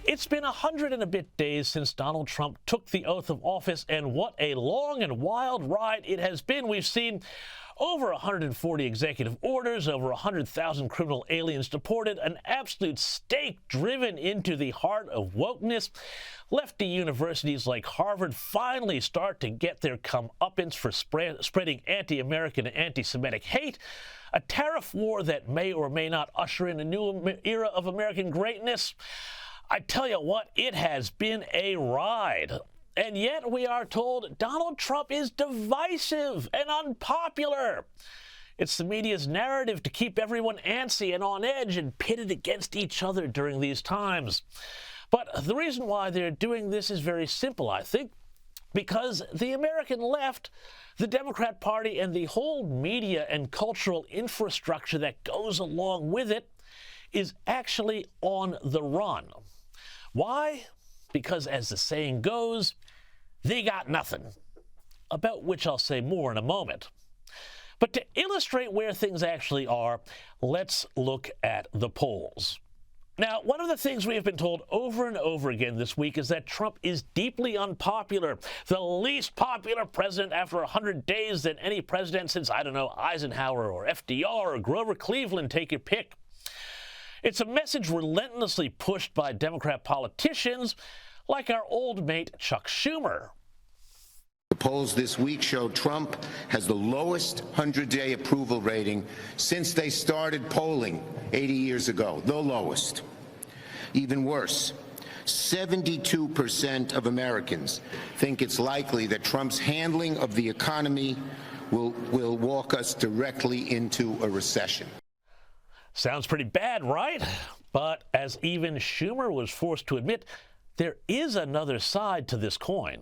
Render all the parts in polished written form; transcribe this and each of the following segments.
It's been 100 and a bit days since Donald Trump took the oath of office, and what a long and wild ride it has been. We've seen over 140 executive orders, over 100,000 criminal aliens deported, an absolute stake driven into the heart of wokeness. Lefty universities like Harvard finally start to get their comeuppance for spreading anti-American and anti-Semitic hate. A tariff war that may or may not usher in a new era of American greatness. I tell you what, it has been a ride. And yet we are told Donald Trump is divisive and unpopular. It's the media's narrative to keep everyone antsy and on edge and pitted against each other during these times. But the reason why they're doing this is very simple, I think, because the American left, the Democrat Party, and the whole media and cultural infrastructure that goes along with it is actually on the run. Why? Because, as the saying goes, they got nothing, about which I'll say more in a moment. But to illustrate where things actually are, let's look at the polls. Now, one of the things we have been told over and over again this week is that Trump is deeply unpopular, the least popular president after 100 days than any president since, I don't know, Eisenhower or FDR or Grover Cleveland, take your pick. It's a message relentlessly pushed by Democrat politicians like our old mate Chuck Schumer. The polls this week show Trump has the lowest 100-day approval rating since they started polling 80 years ago, the lowest. Even worse, 72% of Americans think it's likely that Trump's handling of the economy will walk us directly into a recession. Sounds pretty bad, right? But as even Schumer was forced to admit, there is another side to this coin.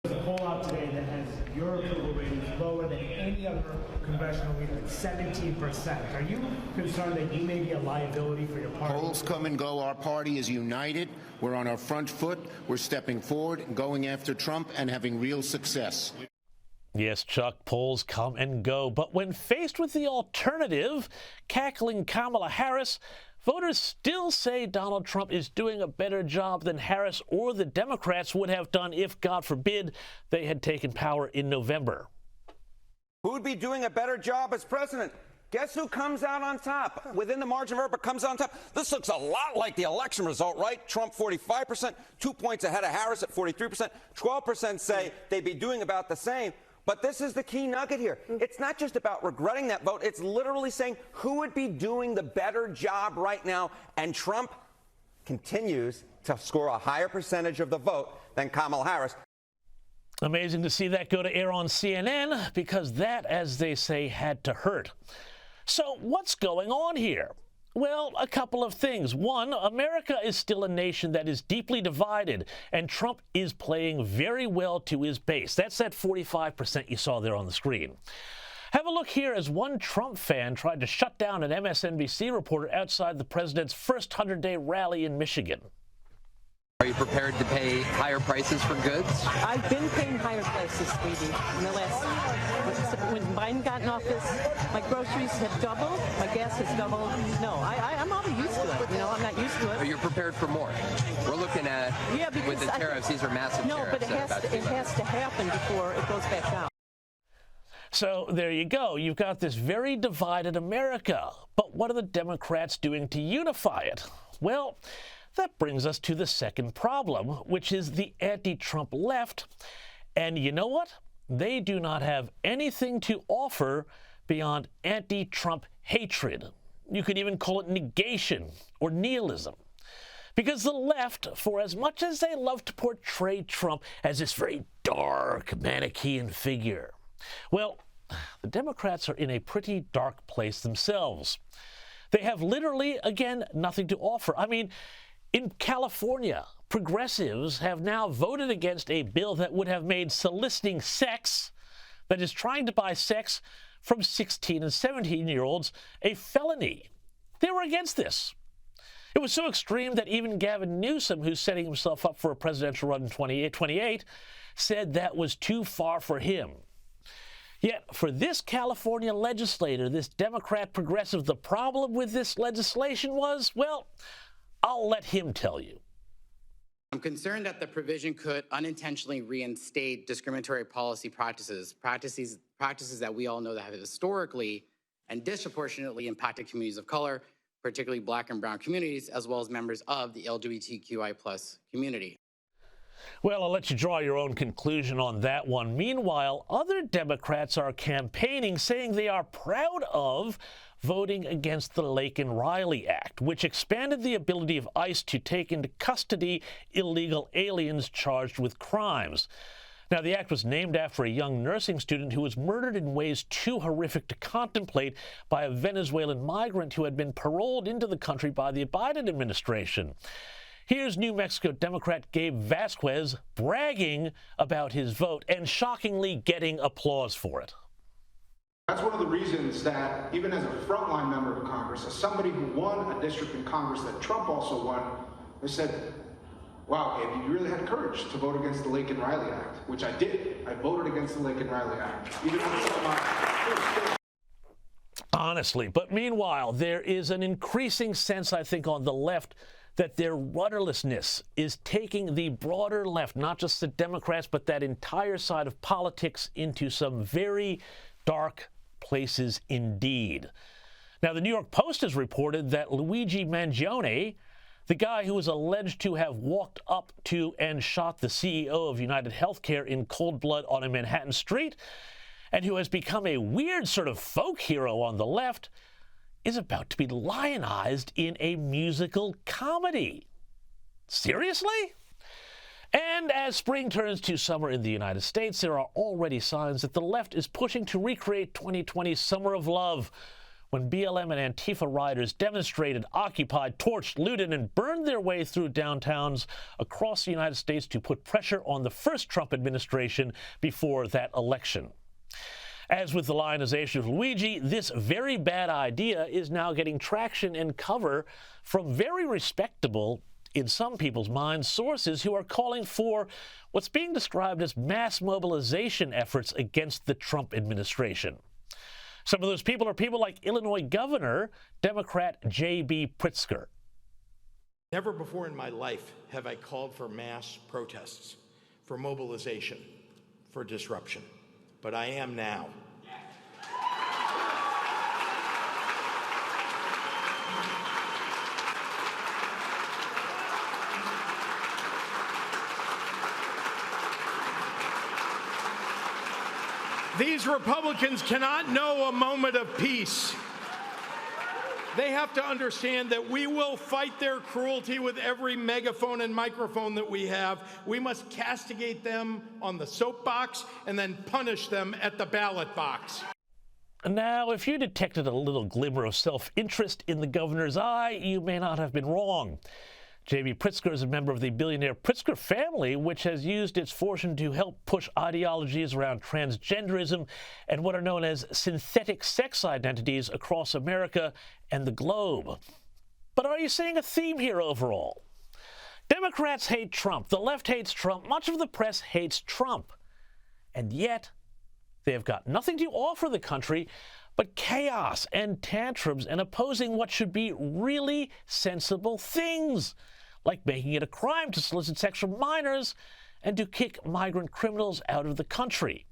There's a poll out today that has your approval rating lower than any other congressional leader at 17%. Are you concerned that you may be a liability for your party? Polls come and go. Our party is united. We're on our front foot. We're stepping forward and going after Trump and having real success. Yes, Chuck, polls come and go. But when faced with the alternative, cackling Kamala Harris, voters still say Donald Trump is doing a better job than Harris or the Democrats would have done if, God forbid, they had taken power in November. Who would be doing a better job as president? Guess who comes out on top? Within the margin of error, but comes out on top. This looks a lot like the election result, right? Trump 45%, 2 points ahead of Harris at 43%. 12% say they'd be doing about the same. But this is the key nugget here. It's not just about regretting that vote. It's literally saying who would be doing the better job right now. And Trump continues to score a higher percentage of the vote than Kamala Harris. Amazing to see that go to air on CNN, because that, as they say, had to hurt. So what's going on here? Well, a couple of things. One, America is still a nation that is deeply divided, and Trump is playing very well to his base. That's that 45% you saw there on the screen. Have a look here as one Trump fan tried to shut down an MSNBC reporter outside the president's first 100-day rally in Michigan. Are you prepared to pay higher prices for goods? I've been paying higher prices, sweetie, in the last, when Biden got in office, my groceries have doubled, my gas has doubled. No, I'm already used to it. You know, I'm not used to it. Are you prepared for more? We're looking at, with the tariffs, these are massive tariffs. No, but it has to happen before it goes back down. So there you go. You've got this very divided America. But what are the Democrats doing to unify it? Well, that brings us to the second problem, which is the anti-Trump left. And you know what? They do not have anything to offer beyond anti-Trump hatred. You could even call it negation or nihilism. Because the left, for as much as they love to portray Trump as this very dark Manichaean figure, well, the Democrats are in a pretty dark place themselves. They have literally, again, nothing to offer. I mean, in California, progressives have now voted against a bill that would have made soliciting sex, that is trying to buy sex from 16 and 17-year-olds, a felony. They were against this. It was so extreme that even Gavin Newsom, who's setting himself up for a presidential run in 2028, said that was too far for him. Yet, for this California legislator, this Democrat progressive, the problem with this legislation was, well, I'll let him tell you. I'm concerned that the provision could unintentionally reinstate discriminatory practices that we all know that have historically and disproportionately impacted communities of color, particularly Black and brown communities, as well as members of the LGBTQI+ community. Well, I'll let you draw your own conclusion on that one. Meanwhile, other Democrats are campaigning, saying they are proud of voting against the Laken-Riley Act, which expanded the ability of ICE to take into custody illegal aliens charged with crimes. Now, the act was named after a young nursing student who was murdered in ways too horrific to contemplate by a Venezuelan migrant who had been paroled into the country by the Biden administration. Here's New Mexico Democrat Gabe Vasquez bragging about his vote and shockingly getting applause for it. That's one of the reasons that even as a frontline member of Congress, as somebody who won a district in Congress that Trump also won, they said, wow, Gabe, you really had courage to vote against the Laken-Riley Act, which I did. I voted against the Laken-Riley Act, even when some of my first states. Honestly, but meanwhile, there is an increasing sense, I think, on the left that their rudderlessness is taking the broader left, not just the Democrats, but that entire side of politics into some very dark places indeed. Now, the New York Post has reported that Luigi Manion, the guy who was alleged to have walked up to and shot the CEO of United Healthcare in cold blood on a Manhattan street, and who has become a weird sort of folk hero on the left, is about to be lionized in a musical comedy. Seriously? And as spring turns to summer in the United States, there are already signs that the left is pushing to recreate 2020's Summer of Love, when BLM and Antifa rioters demonstrated, occupied, torched, looted, and burned their way through downtowns across the United States to put pressure on the first Trump administration before that election. As with the lionization of Luigi, this very bad idea is now getting traction and cover from very respectable, in some people's minds, sources who are calling for what's being described as mass mobilization efforts against the Trump administration. Some of those people are people like Illinois Governor, Democrat J.B. Pritsker. Never before in my life have I called for mass protests, for mobilization, for disruption, but I am now. These Republicans cannot know a moment of peace. They have to understand that we will fight their cruelty with every megaphone and microphone that we have. We must castigate them on the soapbox and then punish them at the ballot box. Now, if you detected a little glimmer of self-interest in the governor's eye, you may not have been wrong. J.B. Pritsker is a member of the billionaire Pritsker family, which has used its fortune to help push ideologies around transgenderism and what are known as synthetic sex identities across America and the globe. But are you seeing a theme here overall? Democrats hate Trump, the left hates Trump, much of the press hates Trump. And yet, they have got nothing to offer the country but chaos and tantrums and opposing what should be really sensible things, like making it a crime to solicit sex from minors and to kick migrant criminals out of the country.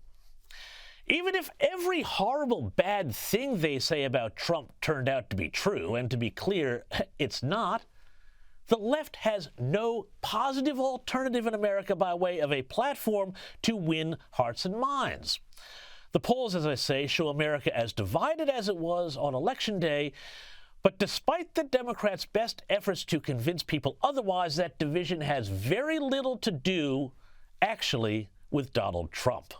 Even if every horrible bad thing they say about Trump turned out to be true, and to be clear, it's not, the left has no positive alternative in America by way of a platform to win hearts and minds. The polls, as I say, show America as divided as it was on Election Day, but despite the Democrats' best efforts to convince people otherwise, that division has very little to do, actually, with Donald Trump.